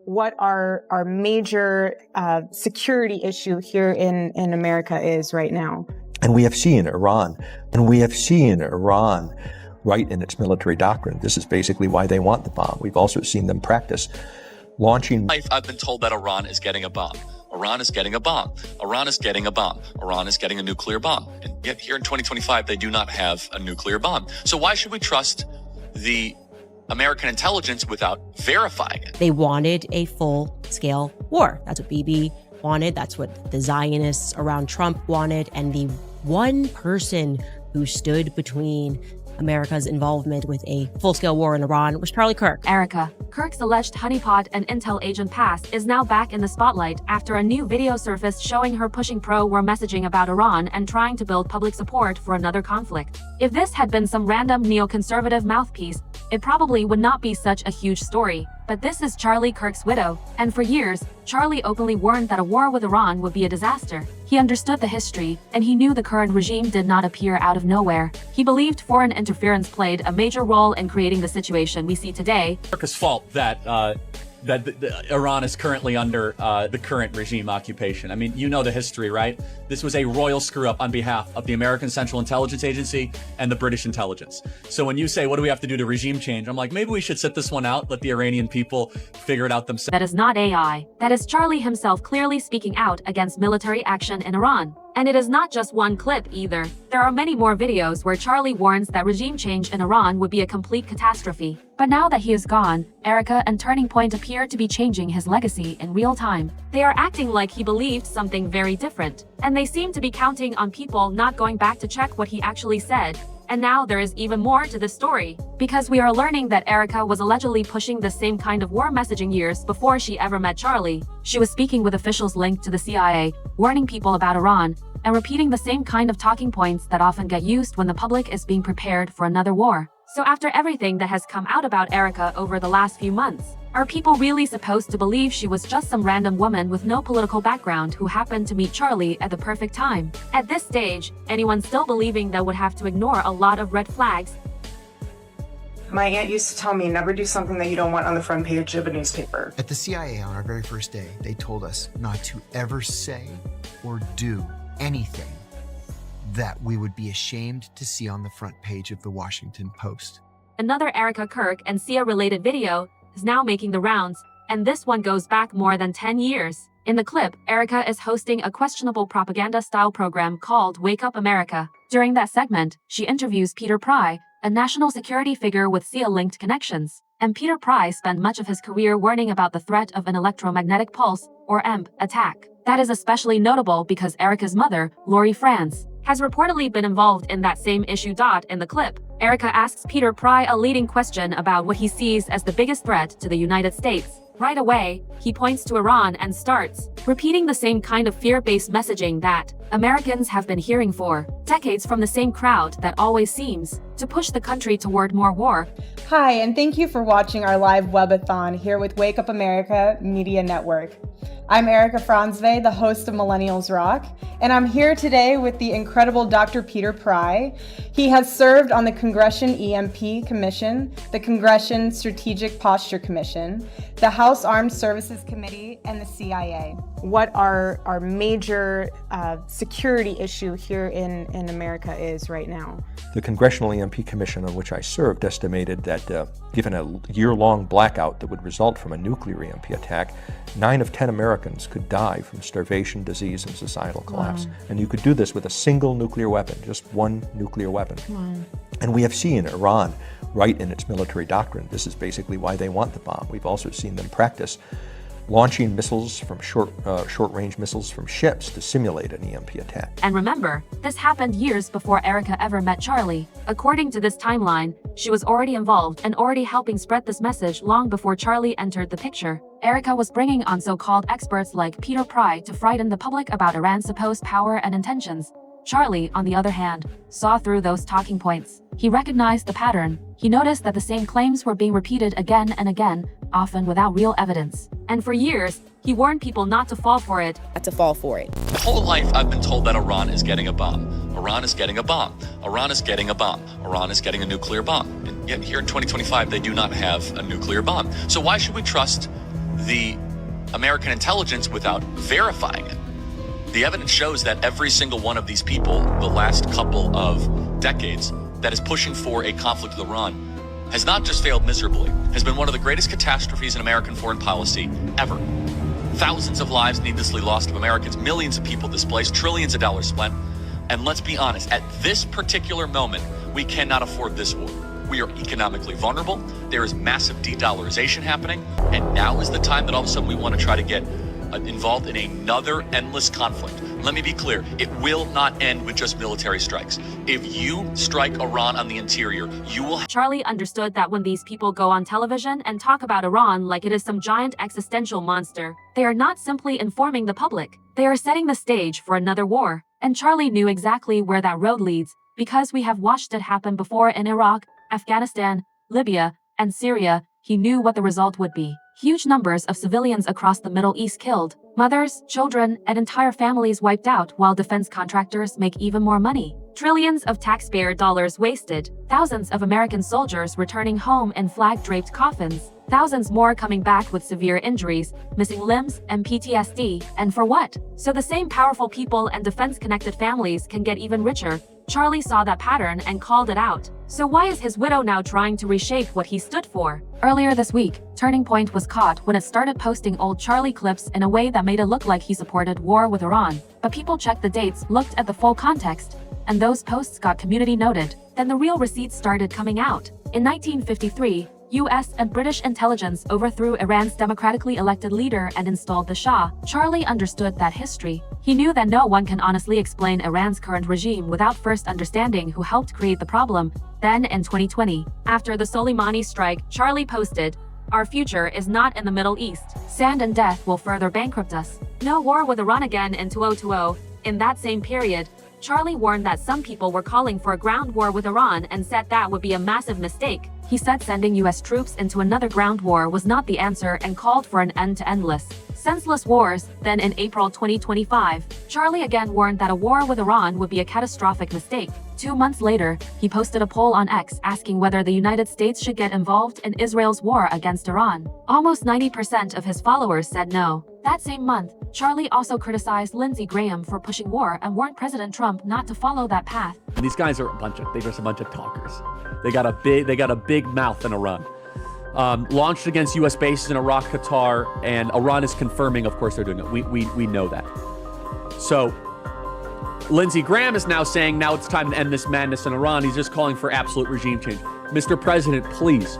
what our major security issue here in America is right now. And we have seen Iran write in its military doctrine. This is basically why they want the bomb. We've also seen them practice launching. I've been told that Iran is getting a bomb. Iran is getting a bomb. Iran is getting a bomb. Iran is getting a nuclear bomb. And yet here in 2025, they do not have a nuclear bomb. So why should we trust the American intelligence without verifying it? They wanted a full-scale war. That's what Bibi wanted. That's what the Zionists around Trump wanted. And the one person who stood between America's involvement with a full-scale war in Iran was Charlie Kirk. Erika Kirk's alleged honeypot and intel agent past is now back in the spotlight after a new video surfaced showing her pushing pro-war messaging about Iran and trying to build public support for another conflict. If this had been some random neoconservative mouthpiece, it probably would not be such a huge story. But this is Charlie Kirk's widow, and for years, Charlie openly warned that a war with Iran would be a disaster. He understood the history, and he knew the current regime did not appear out of nowhere. He believed foreign interference played a major role in creating the situation we see today. America's fault that Iran is currently under the current regime occupation. I mean, you know the history, right? This was a royal screw-up on behalf of the American Central Intelligence Agency and the British intelligence. So when you say, what do we have to do to regime change? I'm like, maybe we should sit this one out, let the Iranian people figure it out themselves. That is not AI. That is Charlie himself clearly speaking out against military action in Iran. And it is not just one clip either. There are many more videos where Charlie warns that regime change in Iran would be a complete catastrophe. But now that he is gone, Erika and Turning Point appear to be changing his legacy in real time. They are acting like he believed something very different. And they seem to be counting on people not going back to check what he actually said. And now there is even more to the story, because we are learning that Erika was allegedly pushing the same kind of war messaging years before she ever met Charlie. She was speaking with officials linked to the CIA, warning people about Iran, and repeating the same kind of talking points that often get used when the public is being prepared for another war. So after everything that has come out about Erika over the last few months, are people really supposed to believe she was just some random woman with no political background who happened to meet Charlie at the perfect time? At this stage, anyone still believing that would have to ignore a lot of red flags. My aunt used to tell me, never do something that you don't want on the front page of a newspaper. At the CIA on our very first day, they told us not to ever say or do anything that we would be ashamed to see on the front page of the Washington Post. Another Erika Kirk and CIA related video is now making the rounds, and this one goes back more than 10 years. In the clip, Erika is hosting a questionable propaganda-style program called Wake Up America. During that segment, she interviews Peter Pry, a national security figure with CIA-linked connections. And Peter Pry spent much of his career warning about the threat of an electromagnetic pulse, or EMP, attack. That is especially notable because Erika's mother, Lori France, has reportedly been involved in that same issue. In the clip, Erika asks Peter Pry a leading question about what he sees as the biggest threat to the United States. Right away, he points to Iran and starts repeating the same kind of fear-based messaging that Americans have been hearing for decades from the same crowd that always seems to push the country toward more war. Hi, and thank you for watching our live webathon here with Wake Up America Media Network. I'm Erika Franzwe, the host of Millennials Rock, and I'm here today with the incredible Dr. Peter Pry. He has served on the Congression EMP Commission, the Congression Strategic Posture Commission, the House Armed Services Committee, and the CIA. What our major security issue here in America is right now. The Congressional EMP Commission, on which I served, estimated that given a year-long blackout that would result from a nuclear EMP attack, 9 of 10 Americans could die from starvation, disease, and societal collapse. Wow. And you could do this with a single nuclear weapon, just one nuclear weapon. Wow. And we have seen Iran write in its military doctrine. This is basically why they want the bomb. We've also seen them practice launching missiles from short-range missiles from ships to simulate an EMP attack. And remember, this happened years before Erika ever met Charlie. According to this timeline, she was already involved and already helping spread this message long before Charlie entered the picture. Erika was bringing on so-called experts like Peter Pry to frighten the public about Iran's supposed power and intentions. Charlie, on the other hand, saw through those talking points. He recognized the pattern. He noticed that the same claims were being repeated again and again, often without real evidence. And for years, he warned people not to fall for it. My whole life, I've been told that Iran is getting a bomb. Iran is getting a bomb. Iran is getting a bomb. Iran is getting a nuclear bomb. And yet here in 2025, they do not have a nuclear bomb. So why should we trust the American intelligence without verifying it. The evidence shows that every single one of these people, the last couple of decades, that is pushing for a conflict with Iran has not just failed miserably, has been one of the greatest catastrophes in American foreign policy ever. Thousands of lives needlessly lost of Americans, millions of people displaced, trillions of dollars spent. And let's be honest, at this particular moment, we cannot afford this war. We are economically vulnerable. There is massive de-dollarization happening. And now is the time that all of a sudden we want to try to get involved in another endless conflict. Let me be clear, it will not end with just military strikes. If you strike Iran on the interior, you will... Charlie understood that when these people go on television and talk about Iran like it is some giant existential monster, they are not simply informing the public. They are setting the stage for another war. And Charlie knew exactly where that road leads, because we have watched it happen before in Iraq, Afghanistan, Libya, and Syria. He knew what the result would be. Huge numbers of civilians across the Middle East killed, mothers, children, and entire families wiped out, while defense contractors make even more money. Trillions of taxpayer dollars wasted, thousands of American soldiers returning home in flag-draped coffins, thousands more coming back with severe injuries, missing limbs, and PTSD. And for what? So the same powerful people and defense-connected families can get even richer. Charlie saw that pattern and called it out. So why is his widow now trying to reshape what he stood for? Earlier this week, Turning Point was caught when it started posting old Charlie clips in a way that made it look like he supported war with Iran. But people checked the dates, looked at the full context, and those posts got community noted. Then the real receipts started coming out. In 1953, US and British intelligence overthrew Iran's democratically elected leader and installed the Shah. Charlie understood that history. He knew that no one can honestly explain Iran's current regime without first understanding who helped create the problem. Then in 2020, after the Soleimani strike, Charlie posted, "Our future is not in the Middle East. Sand and death will further bankrupt us. No war with Iran again in 2020. In that same period, Charlie warned that some people were calling for a ground war with Iran and said that would be a massive mistake. He said sending US troops into another ground war was not the answer and called for an end to endless, senseless wars. Then in April 2025, Charlie again warned that a war with Iran would be a catastrophic mistake. 2 months later, he posted a poll on X asking whether the United States should get involved in Israel's war against Iran. Almost 90% of his followers said no. That same month, Charlie also criticized Lindsey Graham for pushing war and warned President Trump not to follow that path. These guys are they're just a bunch of talkers. They got a big mouth in Iran. Launched against U.S. bases in Iraq, Qatar, and Iran is confirming, of course, they're doing it. We know that. So Lindsey Graham is now saying now it's time to end this madness in Iran. He's just calling for absolute regime change. Mr. President, please.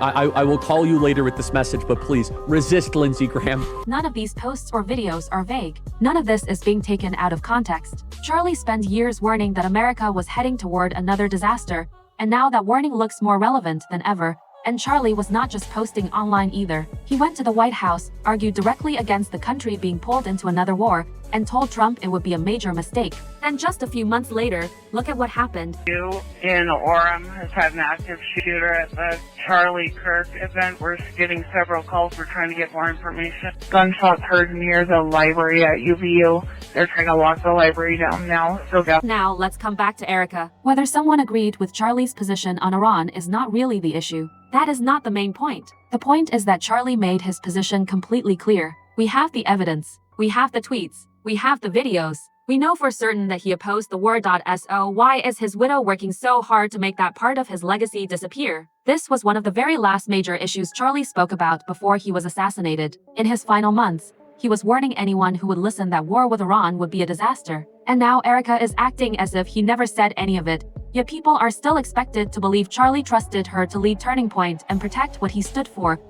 I will call you later with this message, but please resist Lindsey Graham. None of these posts or videos are vague. None of this is being taken out of context. Charlie spent years warning that America was heading toward another disaster, and now that warning looks more relevant than ever. And Charlie was not just posting online either. He went to the White House, argued directly against the country being pulled into another war, and told Trump it would be a major mistake. Then just a few months later, look at what happened. You in Orem has had an active shooter at the Charlie Kirk event. We're getting several calls. We're trying to get more information. Gunshots heard near the library at UVU. They're trying to lock the library down now. Now let's come back to Erika. Whether someone agreed with Charlie's position on Iran is not really the issue. That is not the main point. The point is that Charlie made his position completely clear. We have the evidence. We have the tweets. We have the videos. We know for certain that he opposed the war. So why is his widow working so hard to make that part of his legacy disappear? This was one of the very last major issues Charlie spoke about before he was assassinated. In his final months, he was warning anyone who would listen that war with Iran would be a disaster. And now Erika is acting as if he never said any of it. Yet people are still expected to believe Charlie trusted her to lead Turning Point and protect what he stood for.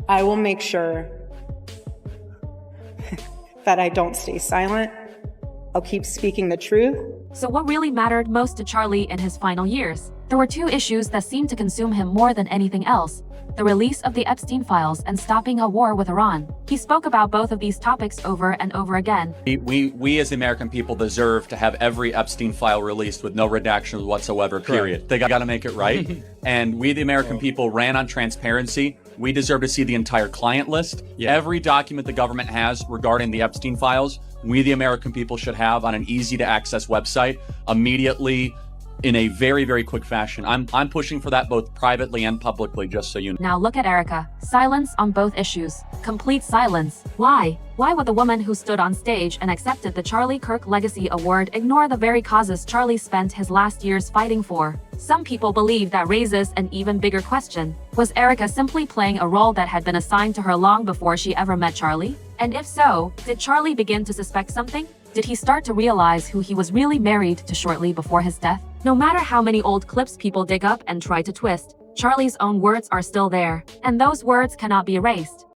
I will make sure that I don't stay silent. I'll keep speaking the truth. So what really mattered most to Charlie in his final years? There were two issues that seemed to consume him more than anything else: the release of the Epstein files and stopping a war with Iran. He spoke about both of these topics over and over again. We as the American people deserve to have every Epstein file released with no redactions whatsoever, period. They got to make it right. And we, the American people, ran on transparency. We deserve to see the entire client list. Every document the government has regarding the Epstein files, we, the American people, should have on an easy to access website immediately, in a very, very quick fashion. I'm pushing for that both privately and publicly, just so you know. Now look at Erika. Silence on both issues. Complete silence. Why? Why would the woman who stood on stage and accepted the Charlie Kirk Legacy Award ignore the very causes Charlie spent his last years fighting for? Some people believe that raises an even bigger question. Was Erika simply playing a role that had been assigned to her long before she ever met Charlie? And if so, did Charlie begin to suspect something? Did he start to realize who he was really married to shortly before his death? No matter how many old clips people dig up and try to twist, Charlie's own words are still there, and those words cannot be erased.